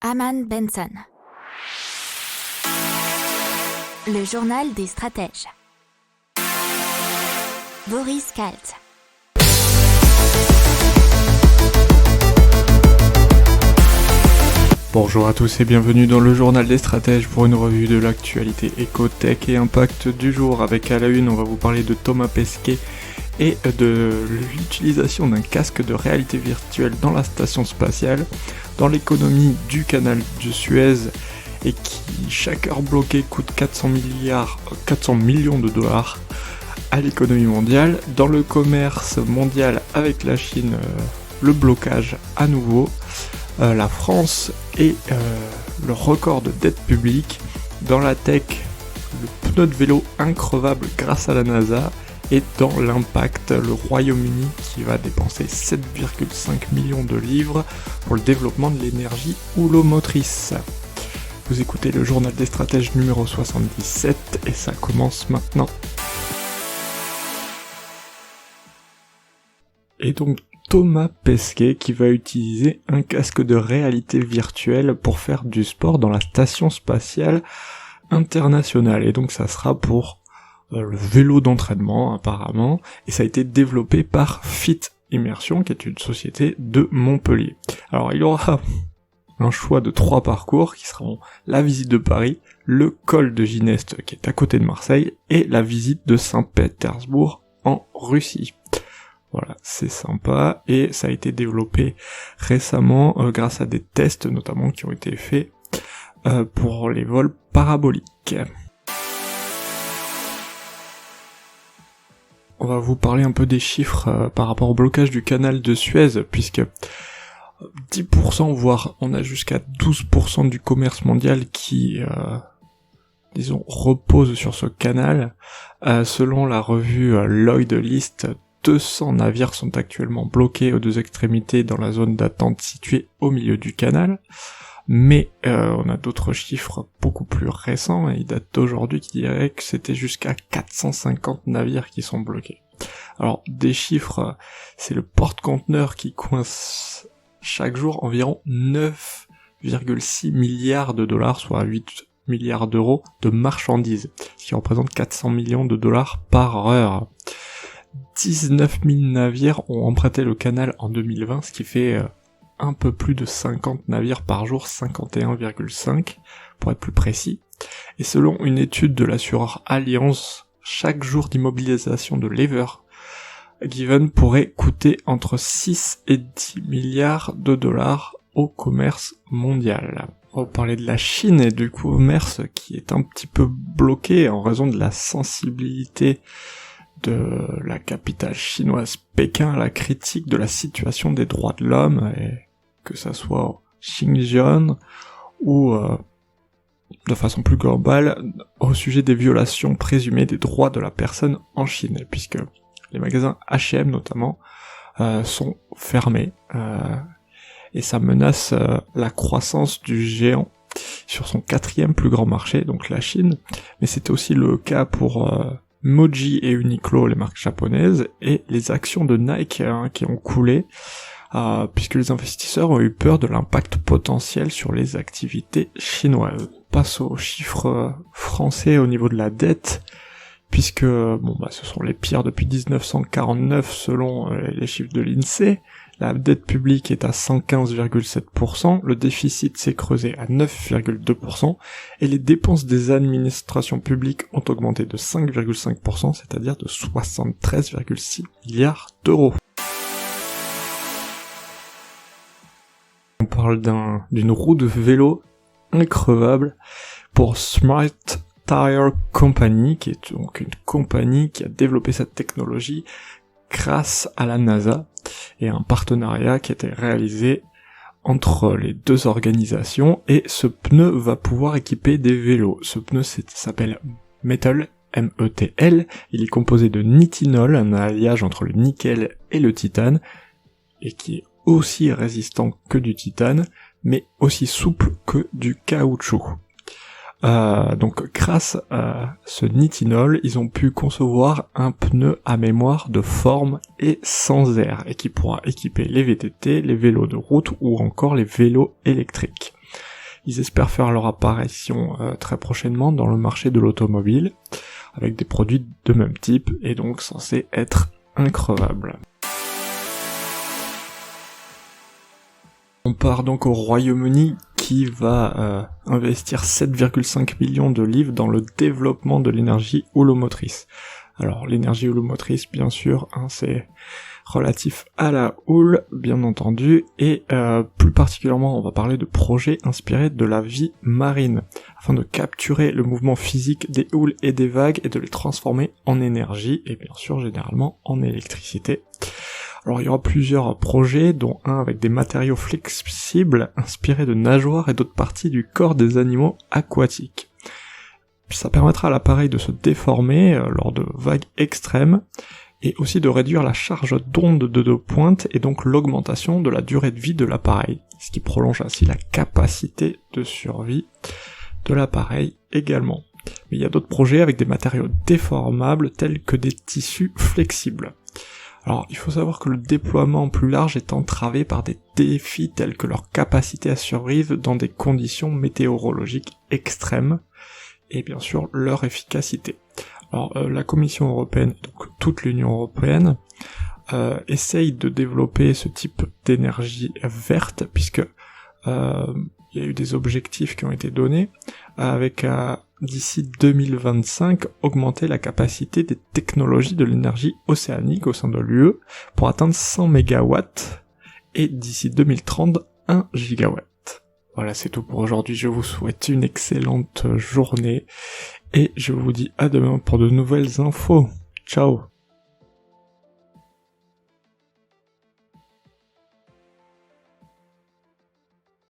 Aman Benson. Le journal des stratèges. Boris Kalt. Bonjour à tous et bienvenue dans le journal des stratèges pour une revue de l'actualité éco-tech et impact du jour. Avec à la une, on va vous parler de Thomas Pesquet et de l'utilisation d'un casque de réalité virtuelle dans la station spatiale, dans l'économie du canal de Suez et qui, chaque heure bloquée, coûte 400 millions de dollars à l'économie mondiale, dans le commerce mondial avec la Chine, le blocage à nouveau, la France et le record de dette publique, dans la tech, le pneu de vélo increvable grâce à la NASA, et dans l'impact, le Royaume-Uni qui va dépenser 7,5 millions de livres pour le développement de l'énergie houlomotrice. Vous écoutez le journal des stratèges numéro 77 et ça commence maintenant. Et donc Thomas Pesquet qui va utiliser un casque de réalité virtuelle pour faire du sport dans la station spatiale internationale. Et donc ça sera pour le vélo d'entraînement apparemment, et ça a été développé par Fit Immersion, qui est une société de Montpellier. Alors il y aura un choix de 3 parcours qui seront la visite de Paris, le col de Gineste qui est à côté de Marseille, et la visite de Saint-Pétersbourg en Russie. Voilà, c'est sympa, et ça a été développé récemment grâce à des tests notamment qui ont été faits pour les vols paraboliques. On va vous parler un peu des chiffres par rapport au blocage du canal de Suez, puisque 10%, voire on a jusqu'à 12% du commerce mondial qui, repose sur ce canal. Selon la revue Lloyd List, 200 navires sont actuellement bloqués aux deux extrémités dans la zone d'attente située au milieu du canal. Mais on a d'autres chiffres beaucoup plus récents, et ils datent d'aujourd'hui, qui diraient que c'était jusqu'à 450 navires qui sont bloqués. Alors des chiffres, c'est le porte-conteneur qui coince chaque jour environ 9,6 milliards de dollars, soit 8 milliards d'euros de marchandises, ce qui représente 400 millions de dollars par heure. 19 000 navires ont emprunté le canal en 2020, ce qui fait un peu plus de 50 navires par jour, 51,5 pour être plus précis. Et selon une étude de l'assureur Allianz, chaque jour d'immobilisation de Lever Given pourrait coûter entre 6 et 10 milliards de dollars au commerce mondial. On va parler de la Chine et du commerce qui est un petit peu bloqué en raison de la sensibilité de la capitale chinoise Pékin à la critique de la situation des droits de l'homme, et que ça soit au Xinjiang ou de façon plus globale au sujet des violations présumées des droits de la personne en Chine, puisque les magasins H&M notamment sont fermés et ça menace la croissance du géant sur son 4e plus grand marché, donc la Chine. Mais c'était aussi le cas pour Muji et Uniqlo, les marques japonaises, et les actions de Nike qui ont coulé, puisque les investisseurs ont eu peur de l'impact potentiel sur les activités chinoises. On passe aux chiffres français au niveau de la dette, puisque ce sont les pires depuis 1949 selon les chiffres de l'INSEE. La dette publique est à 115,7%, le déficit s'est creusé à 9,2%, et les dépenses des administrations publiques ont augmenté de 5,5%, c'est-à-dire de 73,6 milliards d'euros. On parle d'une roue de vélo increvable pour Smart Tire Company, qui est donc une compagnie qui a développé cette technologie grâce à la NASA, et un partenariat qui a été réalisé entre les deux organisations, et ce pneu va pouvoir équiper des vélos. Ce pneu s'appelle Metal, M-E-T-L, il est composé de nitinol, un alliage entre le nickel et le titane, et qui est aussi résistant que du titane, mais aussi souple que du caoutchouc. Donc grâce à ce nitinol, ils ont pu concevoir un pneu à mémoire de forme et sans air, et qui pourra équiper les VTT, les vélos de route ou encore les vélos électriques. Ils espèrent faire leur apparition très prochainement dans le marché de l'automobile, avec des produits de même type, et donc censés être increvables. On part donc au Royaume-Uni qui va investir 7,5 millions de livres dans le développement de l'énergie houlomotrice. Alors l'énergie houlomotrice, bien sûr, c'est relatif à la houle, bien entendu, et plus particulièrement on va parler de projets inspirés de la vie marine, afin de capturer le mouvement physique des houles et des vagues et de les transformer en énergie, et bien sûr généralement en électricité. Alors il y aura plusieurs projets, dont un avec des matériaux flexibles inspirés de nageoires et d'autres parties du corps des animaux aquatiques. Puis ça permettra à l'appareil de se déformer lors de vagues extrêmes, et aussi de réduire la charge d'onde de pointe et donc l'augmentation de la durée de vie de l'appareil, ce qui prolonge ainsi la capacité de survie de l'appareil également. Mais il y a d'autres projets avec des matériaux déformables tels que des tissus flexibles. Alors, il faut savoir que le déploiement plus large est entravé par des défis tels que leur capacité à survivre dans des conditions météorologiques extrêmes, et bien sûr leur efficacité. Alors, la Commission européenne, donc toute l'Union européenne, essaye de développer ce type d'énergie verte, puisque il y a eu des objectifs qui ont été donnés, avec d'ici 2025, augmenter la capacité des technologies de l'énergie océanique au sein de l'UE pour atteindre 100 MW et d'ici 2030, 1 GW. Voilà, c'est tout pour aujourd'hui. Je vous souhaite une excellente journée et je vous dis à demain pour de nouvelles infos. Ciao!